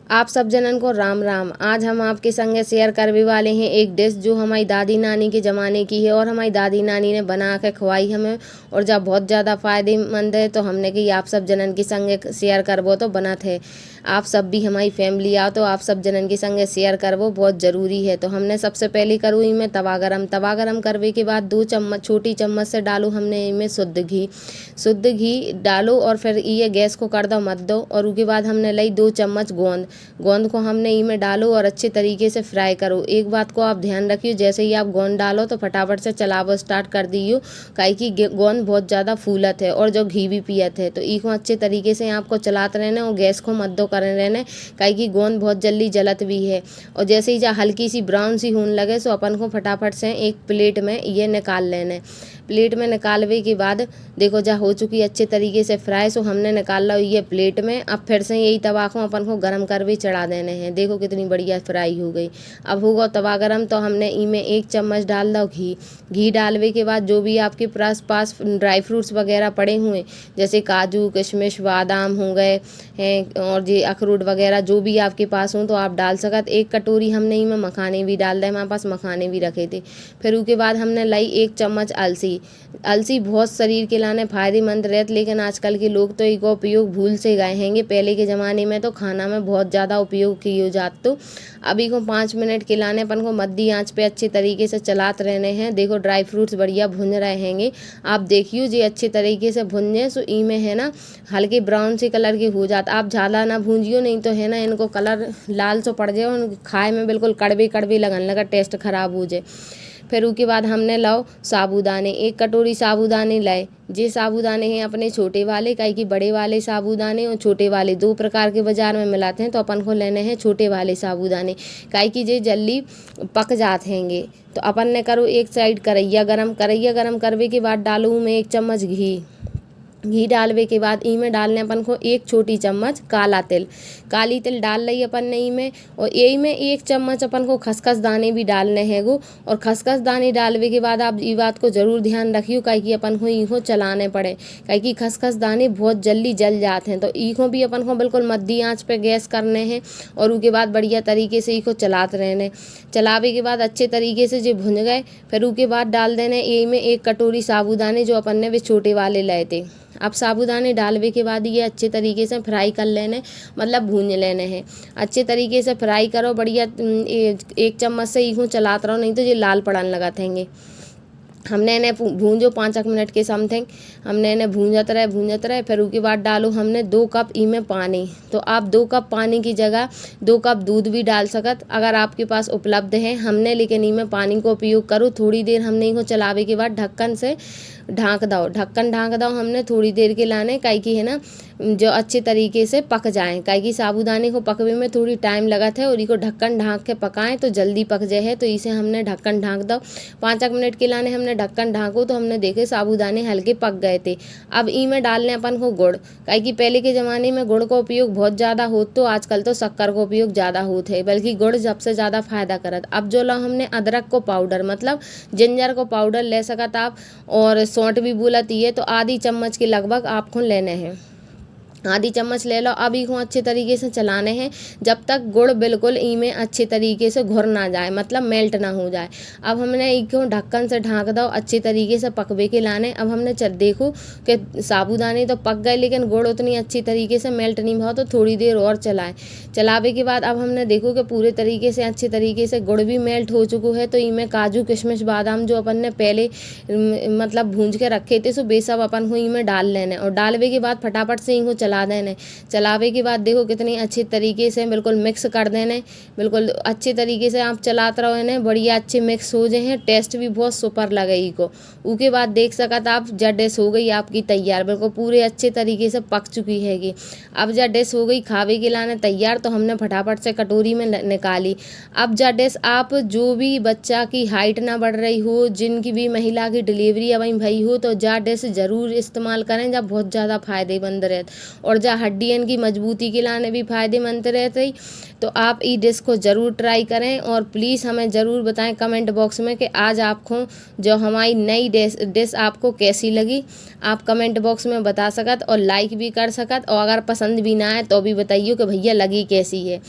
आप सब जनन को राम राम। आज हम आपके संगे शेयर करने वाले हैं एक डिश जो हमारी दादी नानी के ज़माने की है और हमारी दादी नानी ने बना के खवाई हमें, और जब बहुत ज़्यादा फ़ायदेमंद है तो हमने कि आप सब जनन के संगे शेयर करबो तो बना थे। आप सब भी हमारी फैमिली आओ तो आप सब जनन के संगे शेयर करबो बहुत ज़रूरी है। तो हमने सबसे पहले करूँ इनमें तवा गरम करने के बाद 2 चम्मच छोटी चम्मच से डालू हमने इनमें शुद्ध घी डालो और फिर ये गैस को कर दो मत दो। और उसके बाद हमने ली 2 चम्मच गोंद को हमने इनमें डालो और अच्छे तरीके से फ्राई करो। एक बात को आप ध्यान रखिए, जैसे ही आप गोंद डालो तो फटाफट से चलावो स्टार्ट कर दियो, काहे कि गोंद बहुत ज़्यादा फूलत है और जो घी भी पियत है। तो इसको अच्छे तरीके से आपको चलाते रहना और गैस को मत दो करे रहना, काहे कि गोंद बहुत जल्दी जलत भी है। और जैसे ही जा हल्की सी ब्राउन सी होने लगे सो अपन को फटाफट से एक प्लेट में ये निकाल लेना। प्लेट में निकालने के बाद देखो जा हो चुकी अच्छे तरीके से फ्राई, सो हमने निकाल लो ये प्लेट में। अब फिर से यही तवा को अपन को गर्म कर भी चढ़ा देने हैं। देखो कितनी बढ़िया फ्राई हो गई। अब होगा तवा गरम तो हमने इनमें 1 चम्मच डाल दो घी डालने के बाद जो भी आपके पास ड्राई फ्रूट्स वगैरह पड़े हुए, जैसे काजू किशमिश बादाम हो गए हैं और ये अखरोट वगैरह जो भी आपके पास हो तो आप डाल सकत। 1 कटोरी हमने इनमें मखाने भी डाल दे, हमारे पास मखाने भी रखे थे। फिर उसके बाद हमने लाई 1 चम्मच अलसी बहुत शरीर के लाने फायदेमंद रहते, लेकिन आजकल के लोग तो इसका उपयोग भूल से गए हैंगे। पहले के ज़माने में तो खाना में बहुत ज़्यादा उपयोग किए जाते। तो अभी को 5 मिनट के लाने अपन को मद्दी आंच पे अच्छे तरीके से चलाते रहने हैं। देखो ड्राई फ्रूट्स बढ़िया भुन रहे हैंगे, आप देखियो जी अच्छे तरीके से भुन जाए। सो इनमें है ना हल्के ब्राउन से कलर के हो जाता, आप ज़्यादा ना भूंजियो नहीं तो है ना इनको कलर लाल सो पड़ जाए, खाए में बिल्कुल कड़वे कड़वे लगने लगा, टेस्ट खराब हो जाए। फिर उसके बाद हमने लाओ साबूदाने, 1 कटोरी साबूदाने लाए। जे साबूदाने हैं अपने छोटे वाले, काहे कि बड़े वाले साबूदाने और छोटे वाले 2 प्रकार के बाजार में मिलाते हैं, तो अपन को लेने हैं छोटे वाले साबूदाने, काहे कि जे जल्दी पक जाते हैंगे। तो अपन ने करो एक साइड करैया गरम करने के बाद डालूँ मैं 1 चम्मच घी डालने के बाद इनमें डालने अपन को 1 छोटी चम्मच काली तिल डाल रही अपन ने इनमें। और यही में 1 चम्मच अपन को खसखस दाने भी डालने हैं गो। और खसखस दाने डालने के बाद आप ये बात को जरूर ध्यान रखियो, काहे कि अपन को इनको चलाने पड़े, काहे कि खसखस दाने बहुत जल्दी जल जाते हैं। तो इनको भी अपन को बिल्कुल मद्दी आंच पे गैस करने हैं और उसके बाद बढ़िया तरीके से इनको चलाते रहने। चलावे के बाद अच्छे तरीके से जो भुन गए, फिर उसके बाद डाल देने यही में 1 कटोरी साबूदाने जो अपन ने वे छोटे वाले लाए थे। अब साबूदाने डालने के बाद ये अच्छे तरीके से फ्राई कर लेने, मतलब भून लेने हैं। अच्छे तरीके से फ्राई करो बढ़िया, 1 चम्मच से इनको चलाते रहो, नहीं तो ये लाल पड़ने लगा थेंगे। हमने इन्हें भूंजो 5 मिनट के समथिंग, हमने इन्हें भूंजत रहे। फिर उसके बाद डालो हमने 2 कप इनमें पानी। तो आप 2 कप पानी की जगह 2 कप दूध भी डाल सकत अगर आपके पास उपलब्ध है। हमने लेकिन इनमें पानी को उपयोग करो। थोड़ी देर हमने इनको चलावे के बाद ढक्कन से ढाँक दो हमने थोड़ी देर के लाने, काहे कि है ना जो अच्छे तरीके से पक जाएँ, काहे कि साबूदाने को पकवे में थोड़ी टाइम लगत है और इको ढक्कन ढाँक के पकाएं तो जल्दी पक जाए है। तो इसे हमने ढक्कन ढाँक दो 5 मिनट के लाने हमने ढक्कन ढाँको तो हमने देखे साबूदाने हल्के पक गए थे। अब इनमें डालने अपन को गुड़, काहे कि पहले के ज़माने में गुड़ का उपयोग बहुत ज़्यादा होत, तो आजकल तो शक्कर का उपयोग ज़्यादा होत है, बल्कि गुड़ सबसे ज़्यादा फायदा करत। अब जो लो हमने अदरक को पाउडर मतलब जिंजर को पाउडर ले सकत आप, और सौंठ भी बोलती है, तो आधी चम्मच के लगभग आपको लेने हैं, आधी चम्मच ले लो। अब इसको अच्छे तरीके से चलाने हैं जब तक गुड़ बिल्कुल इनमें अच्छे तरीके से घुर ना जाए, मतलब मेल्ट ना हो जाए। अब हमने इसको ढक्कन से ढाँक दो अच्छे तरीके से पकवे के लाने। अब हमने देखो कि साबूदाने तो पक गए, लेकिन गुड़ उतनी अच्छी तरीके से मेल्ट नहीं हुआ, तो थोड़ी देर और चलावे के बाद अब हमने देखो कि पूरे तरीके से अच्छे तरीके से गुड़ भी मेल्ट हो चुको है। तो इनमें काजू किशमिश बादाम जो अपन ने पहले मतलब भूंज के रखे थे, सो बेसब अपन को इनमें डाल लेने और डालवे के बाद फटाफट से इनको चला देने। चलावे के बाद देखो कितनी अच्छी तरीके से बिल्कुल मिक्स कर देने, बिल्कुल अच्छे तरीके से आप चलाते रहो इन्हें, बढ़िया अच्छे मिक्स हो जाए हैं। टेस्ट भी बहुत सुपर लगेगी को। उसके बाद देख सकत आप जब डिश हो गई आपकी तैयार, बिल्कुल पूरे अच्छे तरीके से पक चुकी हैगी। अब जब डिश हो गई खावे के लाने तैयार, तो हमने फटाफट से कटोरी में निकाली। अब जब डिश आप जो भी बच्चा की हाइट ना बढ़ रही हो, जिनकी भी महिला की डिलीवरी अब भई हो, तो जा डिश जरूर इस्तेमाल करें, जब बहुत ज़्यादा फायदेमंद रहता। और जा हड्डियन की मजबूती के लाने भी फायदेमंद रहते। तो आप ई डिश को ज़रूर ट्राई करें और प्लीज़ हमें ज़रूर बताएं कमेंट बॉक्स में कि आज आपको जो हमारी नई डिश आपको कैसी लगी। आप कमेंट बॉक्स में बता सकत और लाइक भी कर सकत, और अगर पसंद भी ना आए तो भी बताइए कि भैया लगी कैसी है।